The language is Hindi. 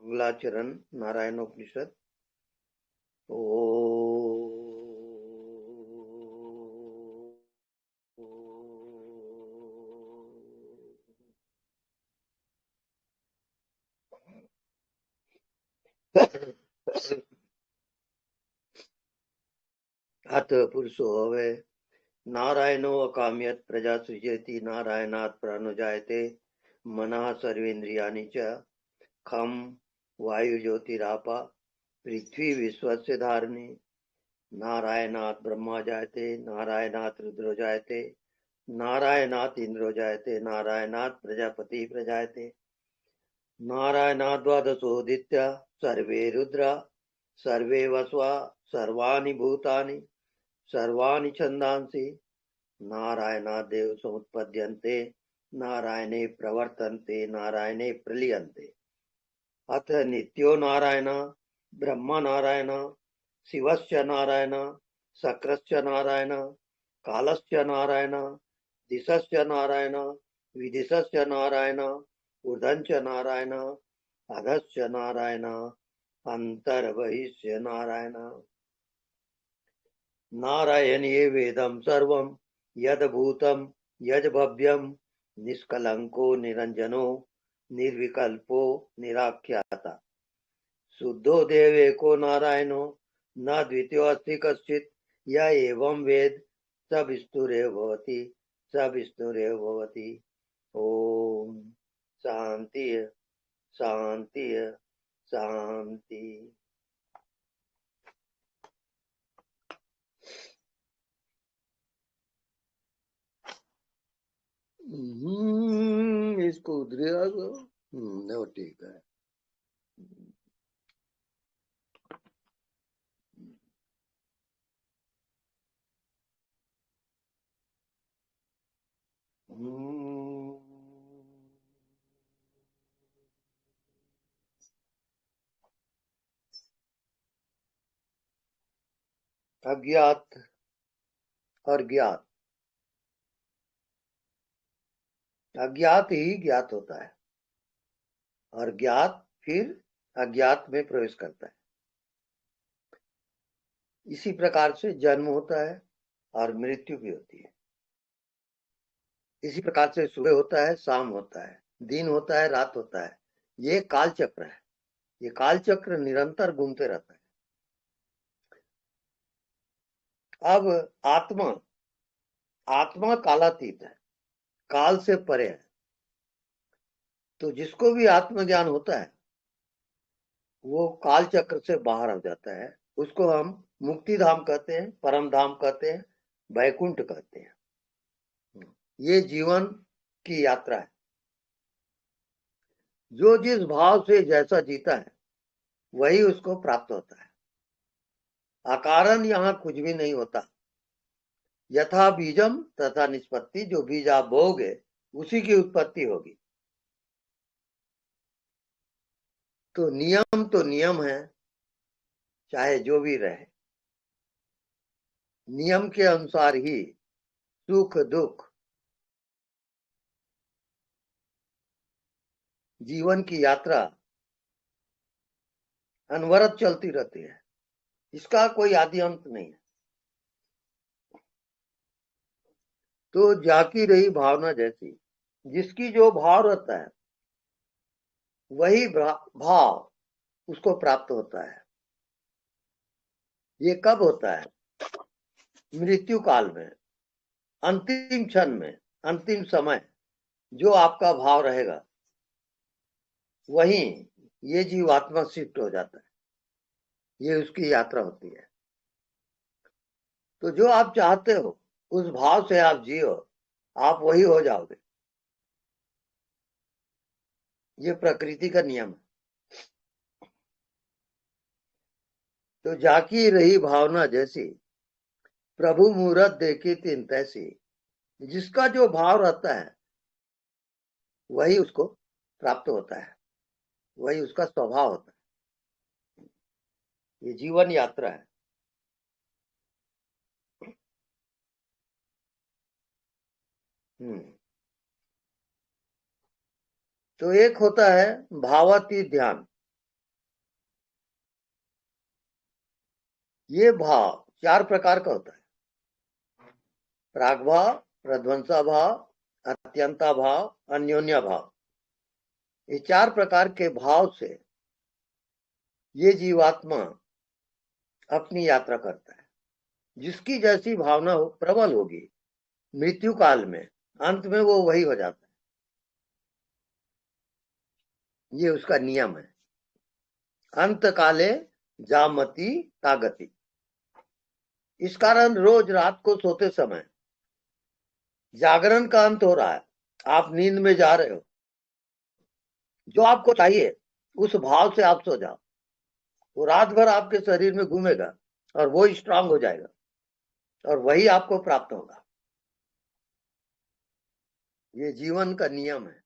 अगला चरण नारायणोपनिषद। ओ अथ पुरुषो हवे नारायणो अकाम्यत् प्रजा सृजति नारायणात् प्राणो जायते मनः सर्वेन्द्रियाणि च खम वायुज्योतिरापा पृथ्वी विश्वस्य धारिणी नारायणात् ब्रह्मा जायते नारायणात् रुद्रो जायते नारायणात् इंद्रो जायते नारायणात् प्रजापति प्रजायते नारायणात् द्वादशोदित्य सर्वे रुद्रा सर्वे वस्वा सर्वाणि भूतानि सर्वाणि छन्दांसि नारायणादेव समुत्पद्यन्ते नारायणे प्रवर्तन्ते नारायणे प्रलीयन्ते अथ नित्यो नारायण ब्रह्म नारायण शिवस्य नारायण शक्रस्य नारायण कालस्य नारायण दिशस्य नारायण विदिशस्य नारायण ऊर्ध्वश्च नारायण अधश्च नारायण अंतर्बहिश्च नारायण नारायणीय वेदं सर्वं यद्भूतं यद्भव्यं निष्कलंको निरंजनो निर्विकल्पो निराख्याता शुद्धो देवेको नारायणो न द्वितीयो अस्ति कश्चित् य एवं वेद स विष्णुरेव भवति स विष्णुरेव भवति। ओम शांति शांति शांति। इसको उधरेगा नहीं, ठीक है। अज्ञात और ज्ञात। अज्ञात ही ज्ञात होता है और ज्ञात फिर अज्ञात में प्रवेश करता है। इसी प्रकार से जन्म होता है और मृत्यु भी होती है। इसी प्रकार से सुबह होता है, शाम होता है, दिन होता है, रात होता है। ये काल चक्र है। ये काल चक्र निरंतर घूमते रहता है। अब आत्मा आत्मा कालातीत है, काल से परे है। तो जिसको भी आत्मज्ञान होता है वो काल चक्र से बाहर हो जाता है। उसको हम मुक्ति धाम कहते हैं, परम धाम कहते हैं, वैकुंठ कहते हैं। ये जीवन की यात्रा है। जो जिस भाव से जैसा जीता है वही उसको प्राप्त होता है। अकारण यहाँ कुछ भी नहीं होता। यथा बीजम तथा निष्पत्ति। जो बीज आप बोओगे उसी की उत्पत्ति होगी। तो नियम है, चाहे जो भी रहे। नियम के अनुसार ही सुख दुख जीवन की यात्रा अनवरत चलती रहती है। इसका कोई आदि अंत नहीं है। तो जाकी रही भावना जैसी, जिसकी जो भाव रहता है वही भाव उसको प्राप्त होता है। ये कब होता है? मृत्यु काल में, अंतिम क्षण में, अंतिम समय जो आपका भाव रहेगा वहीं ये जीवात्मा शिफ्ट हो जाता है। ये उसकी यात्रा होती है। तो जो आप चाहते हो उस भाव से आप जियो, आप वही हो जाओगे। ये प्रकृति का नियम है। तो जाकी रही भावना जैसी, प्रभु मूरत देखी तीन तैसी। जिसका जो भाव रहता है वही उसको प्राप्त होता है, वही उसका स्वभाव होता है। ये जीवन यात्रा है। तो एक होता है भावातीत ध्यान, ये भाव 4 प्रकार का होता है। प्राग भाव, प्रध्वंसा भाव, अत्यंता भाव, अन्योन्या भाव। ये 4 प्रकार के भाव से ये जीवात्मा अपनी यात्रा करता है। जिसकी जैसी भावना हो प्रबल होगी, मृत्यु काल में अंत में वो वही हो जाता है। ये उसका नियम है। अंत काले जामति तागति। इस कारण रोज रात को सोते समय जागरण का अंत हो रहा है, आप नींद में जा रहे हो, जो आपको चाहिए उस भाव से आप सो जाओ, वो रात भर आपके शरीर में घूमेगा और वो स्ट्रांग हो जाएगा और वही आपको प्राप्त होगा। ये जीवन का नियम है।